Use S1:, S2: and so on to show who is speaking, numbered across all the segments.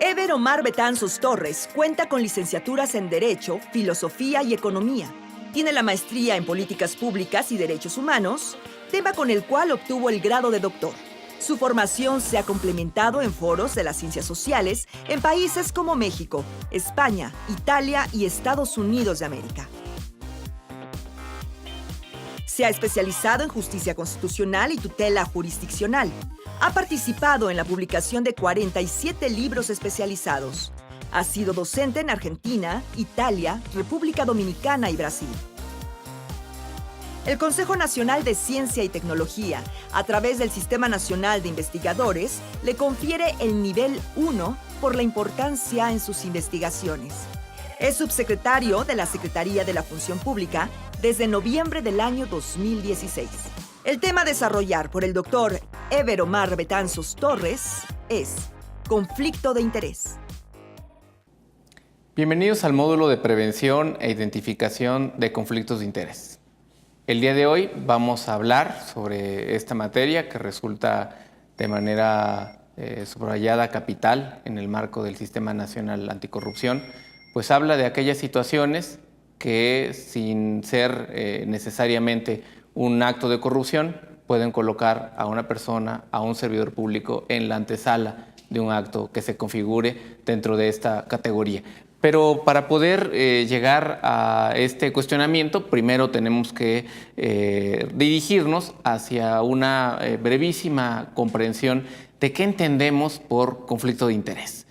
S1: Ever Omar Betanzos Torres cuenta con licenciaturas en Derecho, Filosofía y Economía. Tiene la maestría en Políticas Públicas y Derechos Humanos, tema con el cual obtuvo el grado de doctor. Su formación se ha complementado en foros de las ciencias sociales en países como México, España, Italia y Estados Unidos de América. Se ha especializado en justicia constitucional y tutela jurisdiccional. Ha participado en la publicación de 47 libros especializados. Ha sido docente en Argentina, Italia, República Dominicana y Brasil. El Consejo Nacional de Ciencia y Tecnología, a través del Sistema Nacional de Investigadores, le confiere el nivel 1 por la importancia en sus investigaciones. Es subsecretario de la Secretaría de la Función Pública desde noviembre del año 2016. El tema a desarrollar por el doctor Ever Omar Betanzos Torres es conflicto de interés.
S2: Bienvenidos al módulo de prevención e identificación de conflictos de interés. El día de hoy vamos a hablar sobre esta materia que resulta de manera subrayada capital en el marco del Sistema Nacional Anticorrupción, pues habla de aquellas situaciones que sin ser necesariamente un acto de corrupción pueden colocar a una persona, a un servidor público en la antesala de un acto que se configure dentro de esta categoría. Pero para poder llegar a este cuestionamiento, primero tenemos que dirigirnos hacia una brevísima comprensión de qué entendemos por conflicto de interés.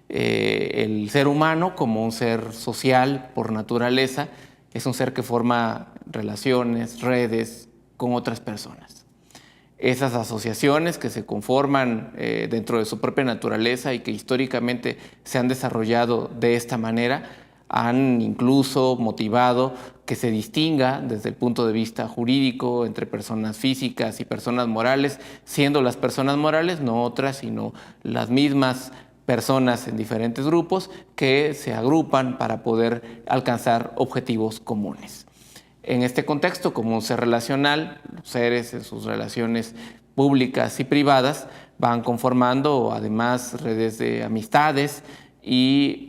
S2: El ser humano, como un ser social por naturaleza, es un ser que forma relaciones, redes con otras personas. Esas asociaciones que se conforman dentro de su propia naturaleza y que históricamente se han desarrollado de esta manera, han incluso motivado que se distinga desde el punto de vista jurídico entre personas físicas y personas morales, siendo las personas morales no otras, sino las mismas personas en diferentes grupos que se agrupan para poder alcanzar objetivos comunes. En este contexto, como un ser relacional, los seres en sus relaciones públicas y privadas van conformando además redes de amistades y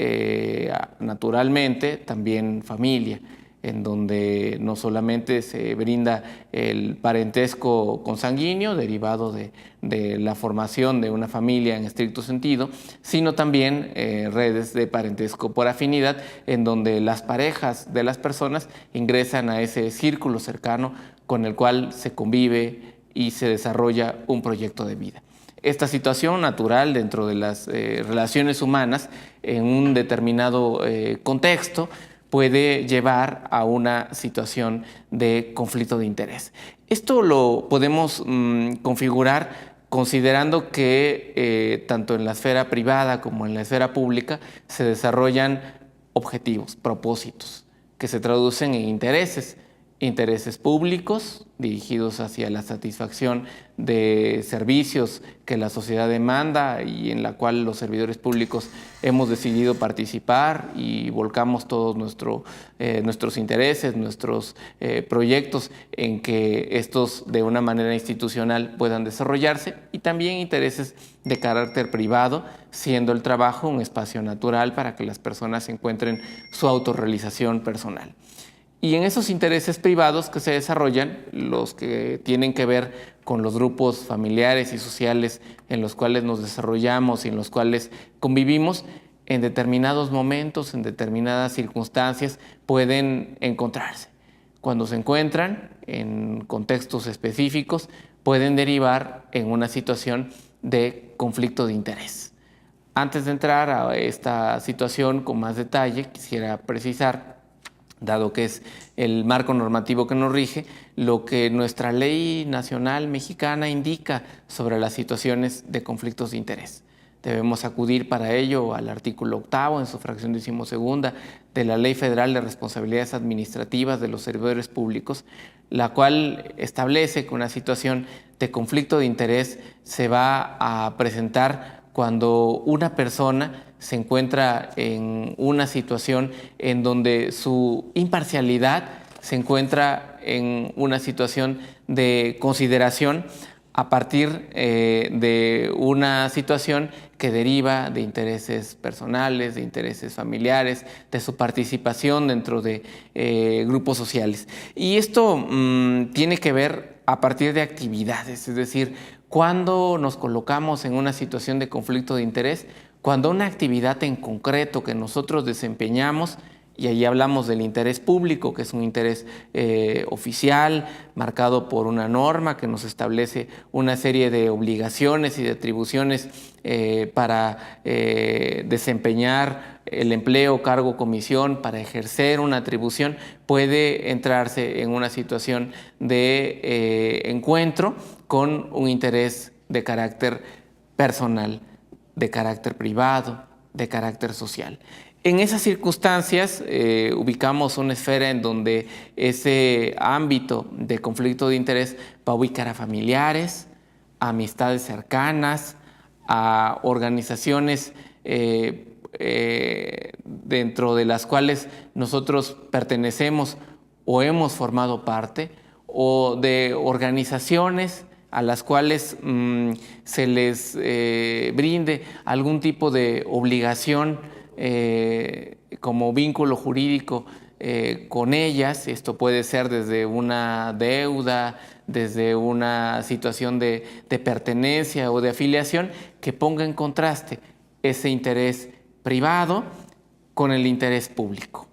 S2: naturalmente también familia, en donde no solamente se brinda el parentesco consanguíneo derivado de la formación de una familia en estricto sentido, sino también redes de parentesco por afinidad, en donde las parejas de las personas ingresan a ese círculo cercano con el cual se convive y se desarrolla un proyecto de vida. Esta situación natural dentro de las relaciones humanas en un determinado contexto puede llevar a una situación de conflicto de interés. Esto lo podemos configurar considerando que tanto en la esfera privada como en la esfera pública se desarrollan objetivos, propósitos, que se traducen en intereses públicos dirigidos hacia la satisfacción de servicios que la sociedad demanda y en la cual los servidores públicos hemos decidido participar y volcamos todos nuestros intereses, nuestros proyectos en que estos de una manera institucional puedan desarrollarse, y también intereses de carácter privado, siendo el trabajo un espacio natural para que las personas encuentren su autorrealización personal. Y en esos intereses privados que se desarrollan, los que tienen que ver con los grupos familiares y sociales en los cuales nos desarrollamos y en los cuales convivimos, en determinados momentos, en determinadas circunstancias, pueden encontrarse. Cuando se encuentran en contextos específicos, pueden derivar en una situación de conflicto de interés. Antes de entrar a esta situación con más detalle, quisiera precisar, dado que es el marco normativo que nos rige, lo que nuestra ley nacional mexicana indica sobre las situaciones de conflictos de interés. Debemos acudir para ello al artículo 8º en su fracción 12ª de la Ley Federal de Responsabilidades Administrativas de los Servidores Públicos, la cual establece que una situación de conflicto de interés se va a presentar cuando una persona se encuentra en una situación en donde su imparcialidad se encuentra en una situación de consideración a partir de una situación que deriva de intereses personales, de intereses familiares, de su participación dentro de grupos sociales. Y esto tiene que ver a partir de actividades, es decir, cuando nos colocamos en una situación de conflicto de interés, cuando una actividad en concreto que nosotros desempeñamos, y ahí hablamos del interés público, que es un interés oficial, marcado por una norma que nos establece una serie de obligaciones y de atribuciones para desempeñar el empleo, cargo, comisión, para ejercer una atribución, puede entrarse en una situación de encuentro con un interés de carácter personal, de carácter privado, de carácter social. En esas circunstancias ubicamos una esfera en donde ese ámbito de conflicto de interés va a ubicar a familiares, a amistades cercanas, a organizaciones dentro de las cuales nosotros pertenecemos o hemos formado parte, o de organizaciones a las cuales se les brinde algún tipo de obligación como vínculo jurídico con ellas. Esto puede ser desde una deuda, desde una situación de pertenencia o de afiliación que ponga en contraste ese interés privado con el interés público.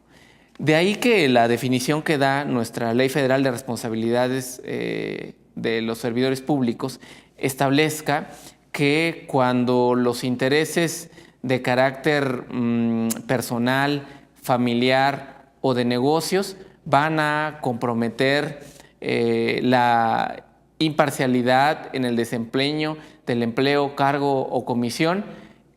S2: De ahí que la definición que da nuestra Ley Federal de Responsabilidades de los Servidores Públicos establezca que cuando los intereses de carácter personal, familiar o de negocios van a comprometer la imparcialidad en el desempeño del empleo, cargo o comisión,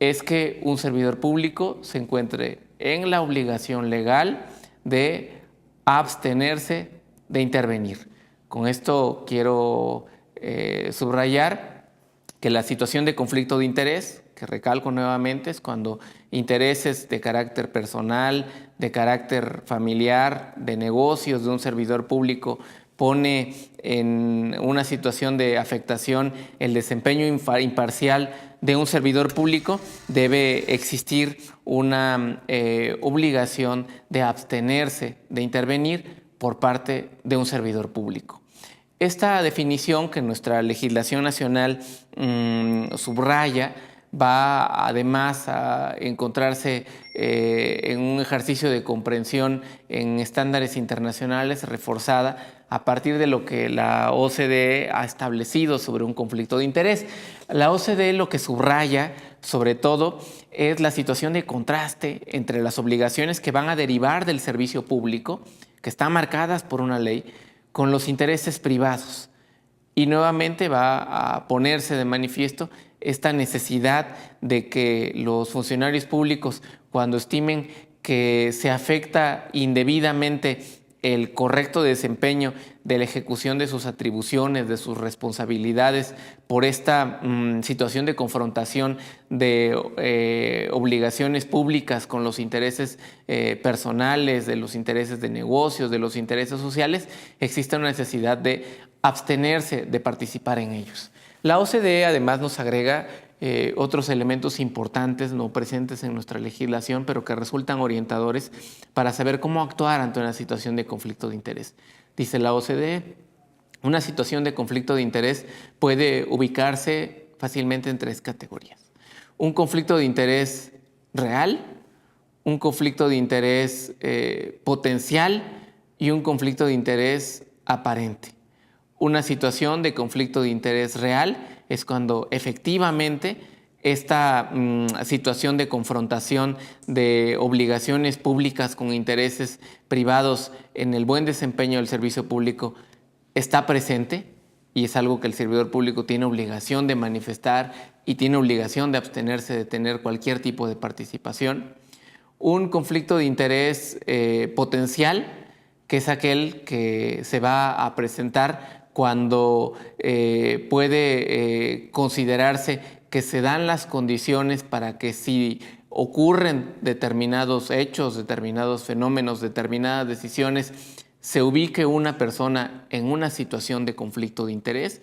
S2: es que un servidor público se encuentre en la obligación legal de abstenerse de intervenir. Con esto quiero subrayar que la situación de conflicto de interés, que recalco nuevamente, es cuando intereses de carácter personal, de carácter familiar, de negocios de un servidor público pone en una situación de afectación el desempeño imparcial de un servidor público, debe existir una obligación de abstenerse de intervenir por parte de un servidor público. Esta definición que nuestra legislación nacional subraya va además a encontrarse en un ejercicio de comprensión en estándares internacionales reforzada a partir de lo que la OCDE ha establecido sobre un conflicto de interés. La OCDE lo que subraya, sobre todo, es la situación de contraste entre las obligaciones que van a derivar del servicio público, que están marcadas por una ley, con los intereses privados. Y nuevamente va a ponerse de manifiesto esta necesidad de que los funcionarios públicos, cuando estimen que se afecta indebidamente el correcto desempeño de la ejecución de sus atribuciones, de sus responsabilidades, por esta situación de confrontación de obligaciones públicas con los intereses personales, de los intereses de negocios, de los intereses sociales, existe una necesidad de abstenerse de participar en ellos. La OCDE además nos agrega otros elementos importantes no presentes en nuestra legislación, pero que resultan orientadores para saber cómo actuar ante una situación de conflicto de interés. Dice la OCDE, una situación de conflicto de interés puede ubicarse fácilmente en tres categorías. Un conflicto de interés real, un conflicto de interés potencial y un conflicto de interés aparente. Una situación de conflicto de interés real es cuando efectivamente esta situación de confrontación de obligaciones públicas con intereses privados en el buen desempeño del servicio público está presente y es algo que el servidor público tiene obligación de manifestar y tiene obligación de abstenerse de tener cualquier tipo de participación. Un conflicto de interés potencial, que es aquel que se va a presentar cuando puede considerarse que se dan las condiciones para que si ocurren determinados hechos, determinados fenómenos, determinadas decisiones, se ubique una persona en una situación de conflicto de interés.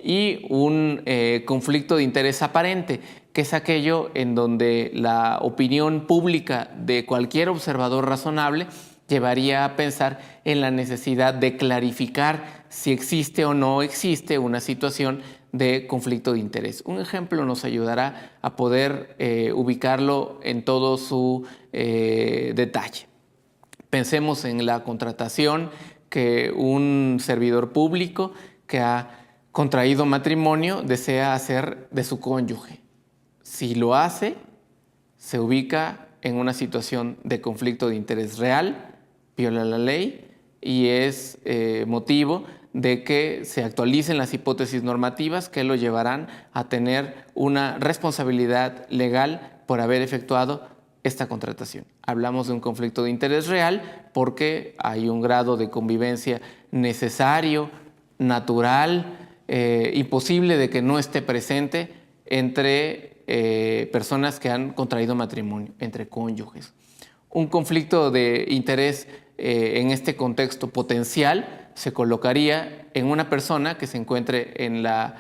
S2: y un conflicto de interés aparente, que es aquello en donde la opinión pública de cualquier observador razonable llevaría a pensar en la necesidad de clarificar si existe o no existe una situación de conflicto de interés. Un ejemplo nos ayudará a poder ubicarlo en todo su detalle. Pensemos en la contratación que un servidor público que ha contraído matrimonio desea hacer de su cónyuge. Si lo hace, se ubica en una situación de conflicto de interés real, viola la ley y es motivo de que se actualicen las hipótesis normativas que lo llevarán a tener una responsabilidad legal por haber efectuado esta contratación. Hablamos de un conflicto de interés real porque hay un grado de convivencia necesario, natural, imposible de que no esté presente entre personas que han contraído matrimonio, entre cónyuges. Un conflicto de interés en este contexto potencial se colocaría en una persona que se encuentre en la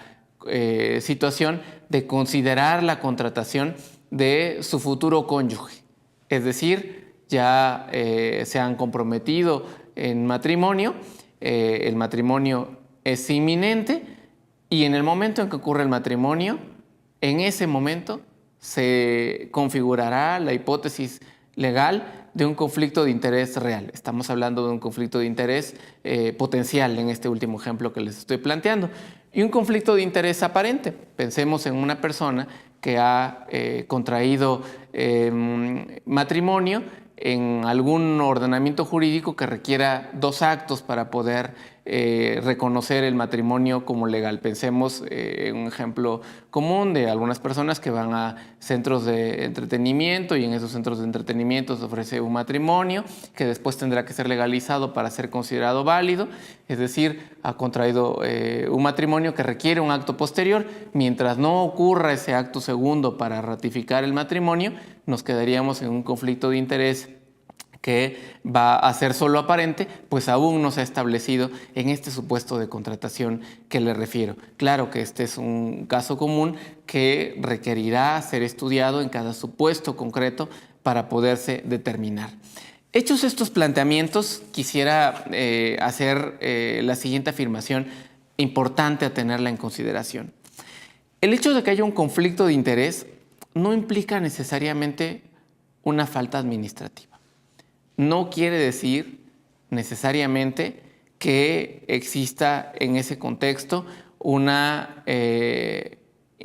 S2: situación de considerar la contratación de su futuro cónyuge. Es decir, ya se han comprometido en matrimonio, el matrimonio es inminente y en el momento en que ocurre el matrimonio, en ese momento se configurará la hipótesis legal de un conflicto de interés real. Estamos hablando de un conflicto de interés potencial en este último ejemplo que les estoy planteando. Y un conflicto de interés aparente. Pensemos en una persona que ha contraído matrimonio en algún ordenamiento jurídico que requiera 2 actos para poder reconocer el matrimonio como legal. Pensemos en un ejemplo común de algunas personas que van a centros de entretenimiento y en esos centros de entretenimiento se ofrece un matrimonio que después tendrá que ser legalizado para ser considerado válido, es decir, ha contraído un matrimonio que requiere un acto posterior. Mientras no ocurra ese acto segundo para ratificar el matrimonio, nos quedaríamos en un conflicto de interés que va a ser solo aparente, pues aún no se ha establecido en este supuesto de contratación que le refiero. Claro que este es un caso común que requerirá ser estudiado en cada supuesto concreto para poderse determinar. Hechos estos planteamientos, quisiera hacer la siguiente afirmación importante a tenerla en consideración. El hecho de que haya un conflicto de interés no implica necesariamente una falta administrativa. No quiere decir necesariamente que exista en ese contexto un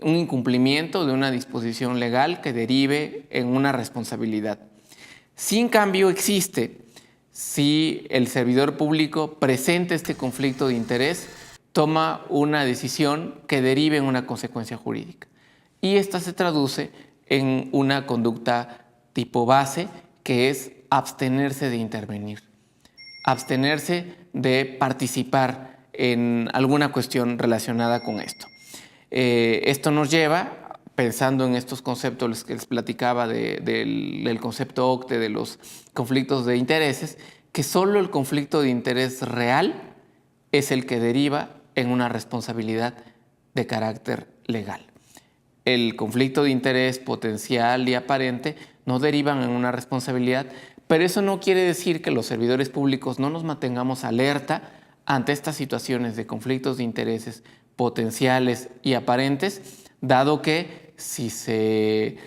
S2: incumplimiento de una disposición legal que derive en una responsabilidad. Si en cambio existe, si el servidor público presenta este conflicto de interés, toma una decisión que derive en una consecuencia jurídica. Y esta se traduce en una conducta tipo base, que es abstenerse de intervenir, abstenerse de participar en alguna cuestión relacionada con esto. Esto nos lleva, pensando en estos conceptos que les platicaba del concepto OCTE de los conflictos de intereses, que solo el conflicto de interés real es el que deriva en una responsabilidad de carácter legal. El conflicto de interés potencial y aparente no derivan en una responsabilidad, pero eso no quiere decir que los servidores públicos no nos mantengamos alerta ante estas situaciones de conflictos de intereses potenciales y aparentes, dado que si se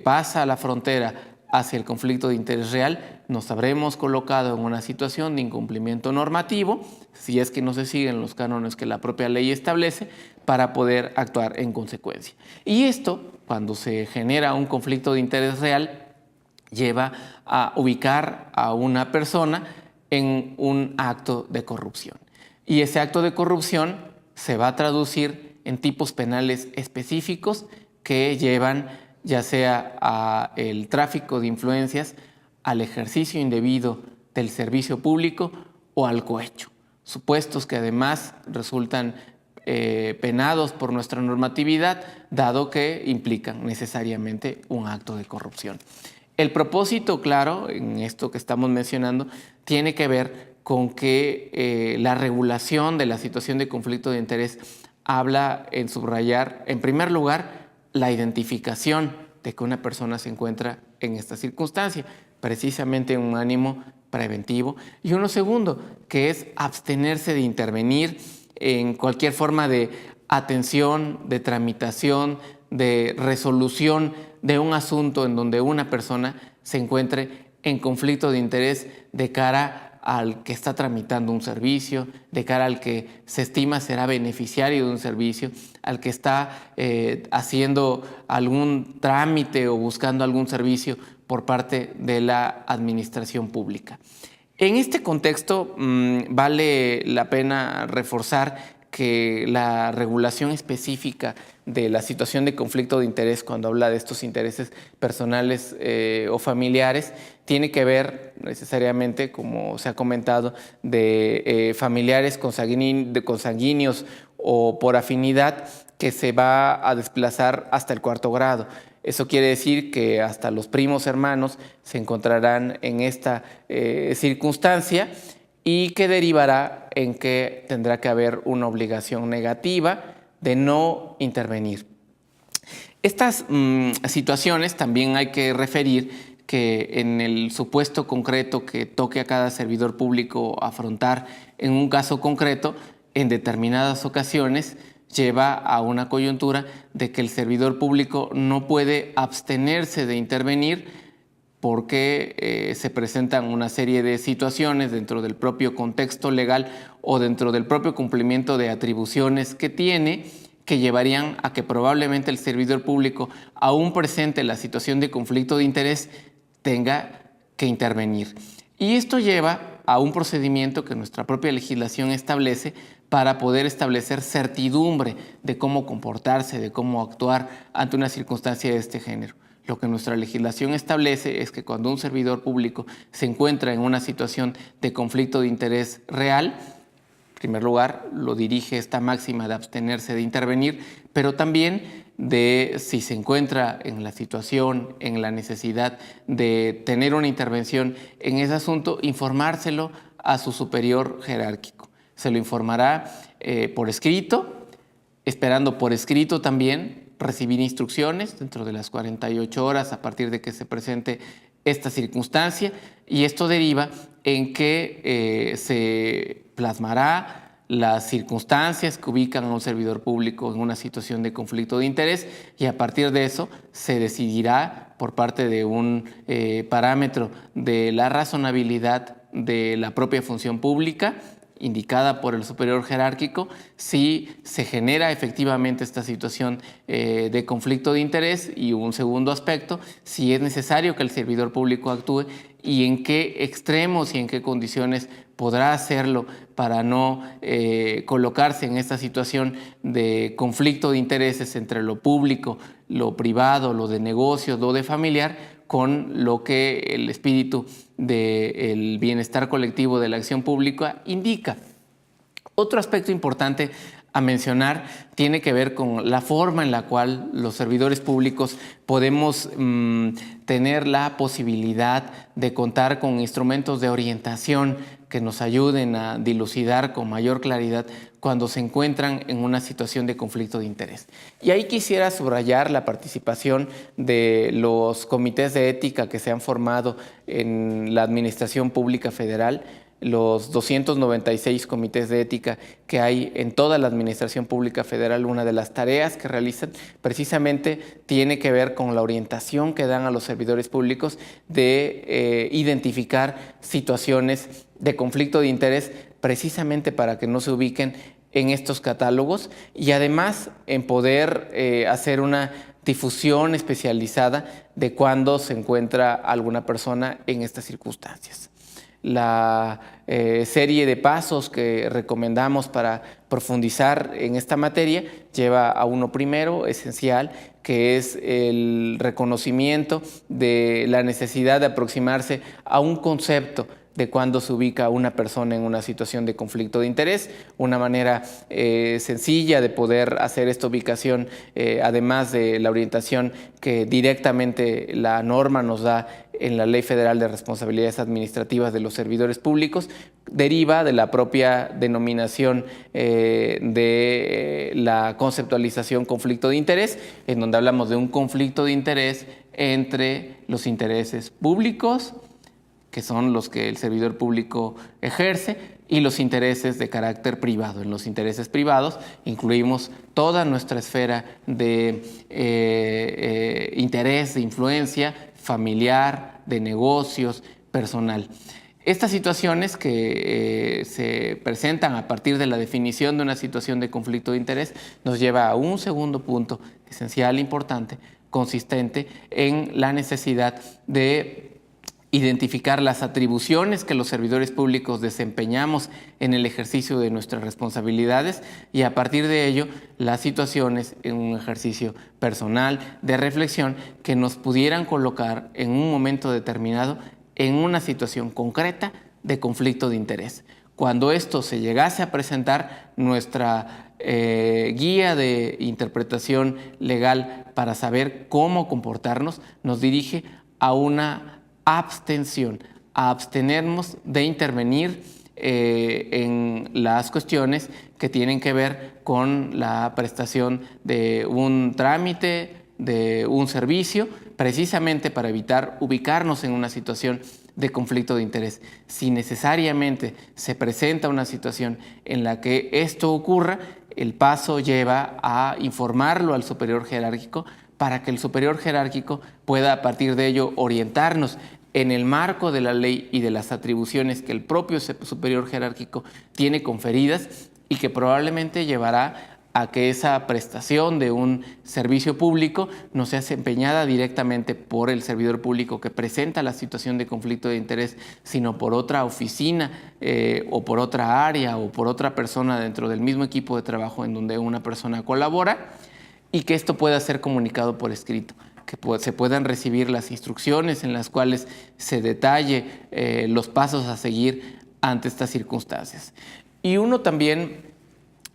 S2: pasa la frontera hacia el conflicto de interés real, nos habremos colocado en una situación de incumplimiento normativo, si es que no se siguen los cánones que la propia ley establece, para poder actuar en consecuencia. Y esto, cuando se genera un conflicto de interés real, lleva a ubicar a una persona en un acto de corrupción. Y ese acto de corrupción se va a traducir en tipos penales específicos que llevan ya sea al tráfico de influencias, al ejercicio indebido del servicio público o al cohecho. Supuestos que además resultan penados por nuestra normatividad, dado que implican necesariamente un acto de corrupción. El propósito, claro, en esto que estamos mencionando, tiene que ver con que la regulación de la situación de conflicto de interés habla en subrayar, en primer lugar, la identificación de que una persona se encuentra en esta circunstancia, precisamente un ánimo preventivo. Y uno segundo, que es abstenerse de intervenir en cualquier forma de atención, de tramitación, de resolución de un asunto en donde una persona se encuentre en conflicto de interés de cara al que está tramitando un servicio, de cara al que se estima será beneficiario de un servicio, al que está haciendo algún trámite o buscando algún servicio por parte de la administración pública. En este contexto, vale la pena reforzar que la regulación específica de la situación de conflicto de interés, cuando habla de estos intereses personales o familiares, tiene que ver necesariamente, como se ha comentado, de familiares consanguíneos o por afinidad que se va a desplazar hasta el 4º grado. Eso quiere decir que hasta los primos hermanos se encontrarán en esta circunstancia y que derivará en que tendrá que haber una obligación negativa de no intervenir. Estas situaciones también hay que referir que en el supuesto concreto que toque a cada servidor público afrontar en un caso concreto, en determinadas ocasiones lleva a una coyuntura de que el servidor público no puede abstenerse de intervenir porque se presentan una serie de situaciones dentro del propio contexto legal o dentro del propio cumplimiento de atribuciones que tiene, que llevarían a que probablemente el servidor público, aún presente la situación de conflicto de interés, tenga que intervenir. Y esto lleva a un procedimiento que nuestra propia legislación establece para poder establecer certidumbre de cómo comportarse, de cómo actuar ante una circunstancia de este género. Lo que nuestra legislación establece es que cuando un servidor público se encuentra en una situación de conflicto de interés real, en primer lugar, lo dirige esta máxima de abstenerse de intervenir, pero también de si se encuentra en la situación, en la necesidad de tener una intervención en ese asunto, informárselo a su superior jerárquico. Se lo informará por escrito, esperando por escrito también recibir instrucciones dentro de las 48 horas a partir de que se presente esta circunstancia, y esto deriva en que se plasmará las circunstancias que ubican a un servidor público en una situación de conflicto de interés, y a partir de eso se decidirá por parte de un parámetro de la razonabilidad de la propia función pública indicada por el superior jerárquico, si se genera efectivamente esta situación de conflicto de interés, y un segundo aspecto, si es necesario que el servidor público actúe y en qué extremos y en qué condiciones podrá hacerlo para no colocarse en esta situación de conflicto de intereses entre lo público, lo privado, lo de negocios, lo de familiar, con lo que el espíritu del bienestar colectivo de la acción pública indica. Otro aspecto importante a mencionar tiene que ver con la forma en la cual los servidores públicos podemos tener la posibilidad de contar con instrumentos de orientación que nos ayuden a dilucidar con mayor claridad cuando se encuentran en una situación de conflicto de interés. Y ahí quisiera subrayar la participación de los comités de ética que se han formado en la Administración Pública Federal, los 296 comités de ética que hay en toda la Administración Pública Federal. Una de las tareas que realizan precisamente tiene que ver con la orientación que dan a los servidores públicos de identificar situaciones de conflicto de interés, precisamente para que no se ubiquen en estos catálogos, y además en poder hacer una difusión especializada de cuando se encuentra alguna persona en estas circunstancias. La serie de pasos que recomendamos para profundizar en esta materia lleva a uno primero esencial, que es el reconocimiento de la necesidad de aproximarse a un concepto de cuándo se ubica una persona en una situación de conflicto de interés. Una manera sencilla de poder hacer esta ubicación, además de la orientación que directamente la norma nos da en la Ley Federal de Responsabilidades Administrativas de los Servidores Públicos, deriva de la propia denominación de la conceptualización conflicto de interés, en donde hablamos de un conflicto de interés entre los intereses públicos, que son los que el servidor público ejerce, y los intereses de carácter privado. En los intereses privados incluimos toda nuestra esfera de interés, de influencia familiar, de negocios, personal. Estas situaciones que se presentan a partir de la definición de una situación de conflicto de interés nos lleva a un segundo punto esencial, importante, consistente en la necesidad de identificar las atribuciones que los servidores públicos desempeñamos en el ejercicio de nuestras responsabilidades y a partir de ello las situaciones en un ejercicio personal de reflexión que nos pudieran colocar en un momento determinado en una situación concreta de conflicto de interés. Cuando esto se llegase a presentar, nuestra guía de interpretación legal para saber cómo comportarnos nos dirige a una abstención, a abstenernos de intervenir en las cuestiones que tienen que ver con la prestación de un trámite, de un servicio, precisamente para evitar ubicarnos en una situación de conflicto de interés. Si necesariamente se presenta una situación en la que esto ocurra, el paso lleva a informarlo al superior jerárquico para que el superior jerárquico pueda a partir de ello orientarnos en el marco de la ley y de las atribuciones que el propio superior jerárquico tiene conferidas y que probablemente llevará a que esa prestación de un servicio público no sea desempeñada directamente por el servidor público que presenta la situación de conflicto de interés, sino por otra oficina o por otra área o por otra persona dentro del mismo equipo de trabajo en donde una persona colabora, y que esto pueda ser comunicado por escrito, que se puedan recibir las instrucciones en las cuales se detalle los pasos a seguir ante estas circunstancias. Y uno también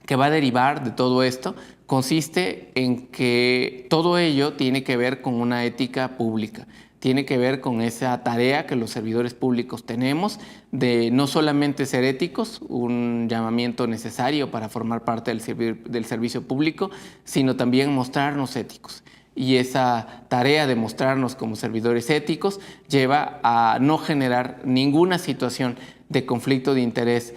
S2: que va a derivar de todo esto consiste en que todo ello tiene que ver con una ética pública, tiene que ver con esa tarea que los servidores públicos tenemos de no solamente ser éticos, un llamamiento necesario para formar parte del servicio público, sino también mostrarnos éticos. Y esa tarea de mostrarnos como servidores éticos lleva a no generar ninguna situación de conflicto de interés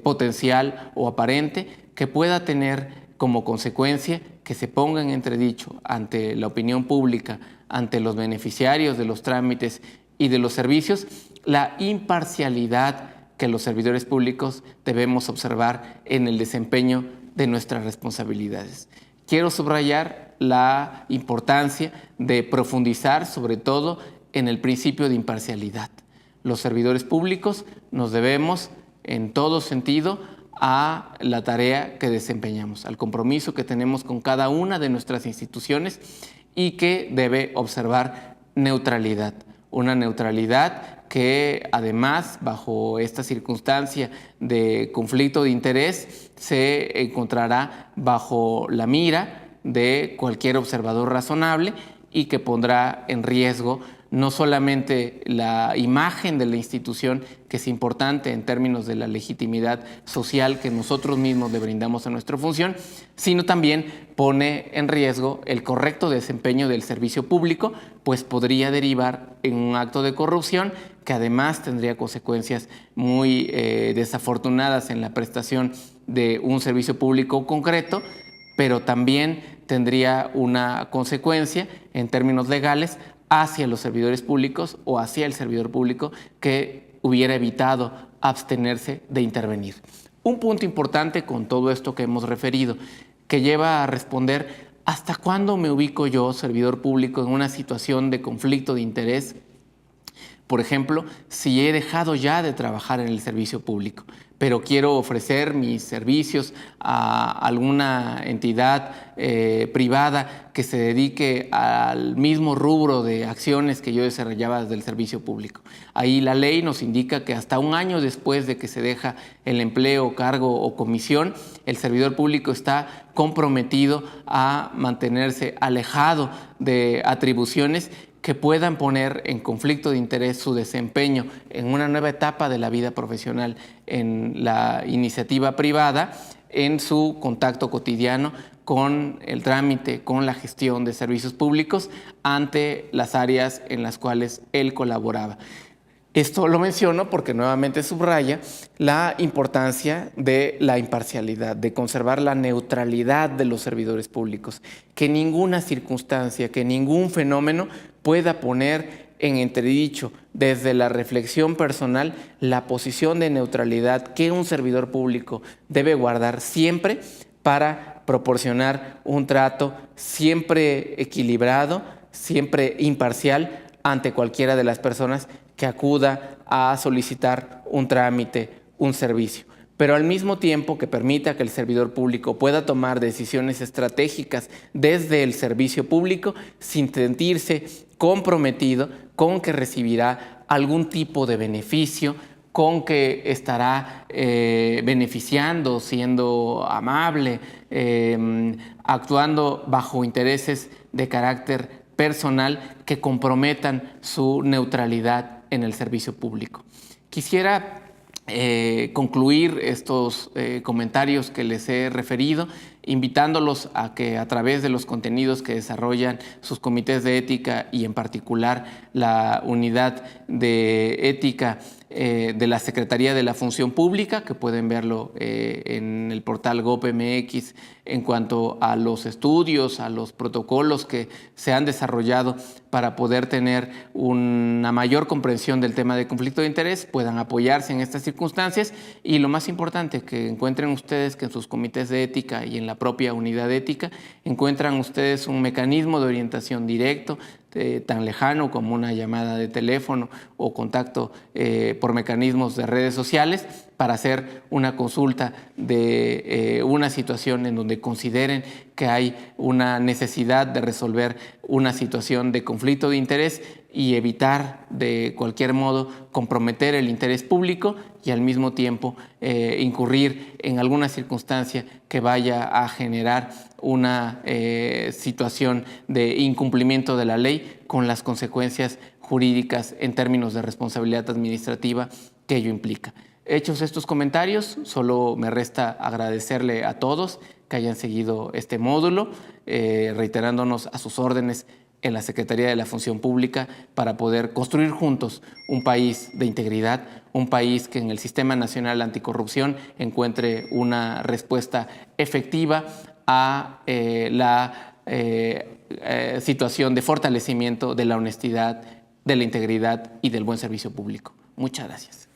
S2: potencial o aparente que pueda tener como consecuencia que se ponga en entredicho ante la opinión pública, ante los beneficiarios de los trámites y de los servicios, la imparcialidad que los servidores públicos debemos observar en el desempeño de nuestras responsabilidades. Quiero subrayar la importancia de profundizar sobre todo en el principio de imparcialidad. Los servidores públicos nos debemos en todo sentido a la tarea que desempeñamos, al compromiso que tenemos con cada una de nuestras instituciones y que debe observar neutralidad. Una neutralidad que además, bajo esta circunstancia de conflicto de interés, se encontrará bajo la mira de cualquier observador razonable y que pondrá en riesgo no solamente la imagen de la institución, que es importante en términos de la legitimidad social que nosotros mismos le brindamos a nuestra función, sino también pone en riesgo el correcto desempeño del servicio público, pues podría derivar en un acto de corrupción que además tendría consecuencias muy desafortunadas en la prestación de un servicio público concreto, pero también tendría una consecuencia en términos legales hacia los servidores públicos o hacia el servidor público que hubiera evitado abstenerse de intervenir. Un punto importante con todo esto que hemos referido, que lleva a responder ¿hasta cuándo me ubico yo, servidor público, en una situación de conflicto de interés? Por ejemplo, si he dejado ya de trabajar en el servicio público, pero quiero ofrecer mis servicios a alguna entidad privada que se dedique al mismo rubro de acciones que yo desarrollaba desde el servicio público. Ahí la ley nos indica que hasta un año después de que se deja el empleo, cargo o comisión, el servidor público está comprometido a mantenerse alejado de atribuciones que puedan poner en conflicto de interés su desempeño en una nueva etapa de la vida profesional en la iniciativa privada, en su contacto cotidiano con el trámite, con la gestión de servicios públicos ante las áreas en las cuales él colaboraba. Esto lo menciono porque nuevamente subraya la importancia de la imparcialidad, de conservar la neutralidad de los servidores públicos, que ninguna circunstancia, que ningún fenómeno pueda poner en entredicho desde la reflexión personal la posición de neutralidad que un servidor público debe guardar siempre para proporcionar un trato siempre equilibrado, siempre imparcial ante cualquiera de las personas que acuda a solicitar un trámite, un servicio, pero al mismo tiempo que permita que el servidor público pueda tomar decisiones estratégicas desde el servicio público sin sentirse comprometido con que recibirá algún tipo de beneficio, con que estará beneficiando, siendo amable, actuando bajo intereses de carácter personal que comprometan su neutralidad en el servicio público. Quisiera concluir estos comentarios que les he referido, invitándolos a que a través de los contenidos que desarrollan sus comités de ética y en particular la unidad de ética de la Secretaría de la Función Pública, que pueden verlo en el portal GOP.mx en cuanto a los estudios, a los protocolos que se han desarrollado para poder tener una mayor comprensión del tema de conflicto de interés, puedan apoyarse en estas circunstancias y lo más importante, que encuentren ustedes que en sus comités de ética y en la propia unidad de ética encuentran ustedes un mecanismo de orientación directo, tan lejano como una llamada de teléfono o contacto por mecanismos de redes sociales para hacer una consulta de una situación en donde consideren que hay una necesidad de resolver una situación de conflicto de interés y evitar de cualquier modo comprometer el interés público y al mismo tiempo incurrir en alguna circunstancia que vaya a generar una situación de incumplimiento de la ley con las consecuencias jurídicas en términos de responsabilidad administrativa que ello implica. Hechos estos comentarios, solo me resta agradecerle a todos que hayan seguido este módulo, reiterándonos a sus órdenes en la Secretaría de la Función Pública para poder construir juntos un país de integridad, un país que en el Sistema Nacional Anticorrupción encuentre una respuesta efectiva a la situación de fortalecimiento de la honestidad, de la integridad y del buen servicio público. Muchas gracias.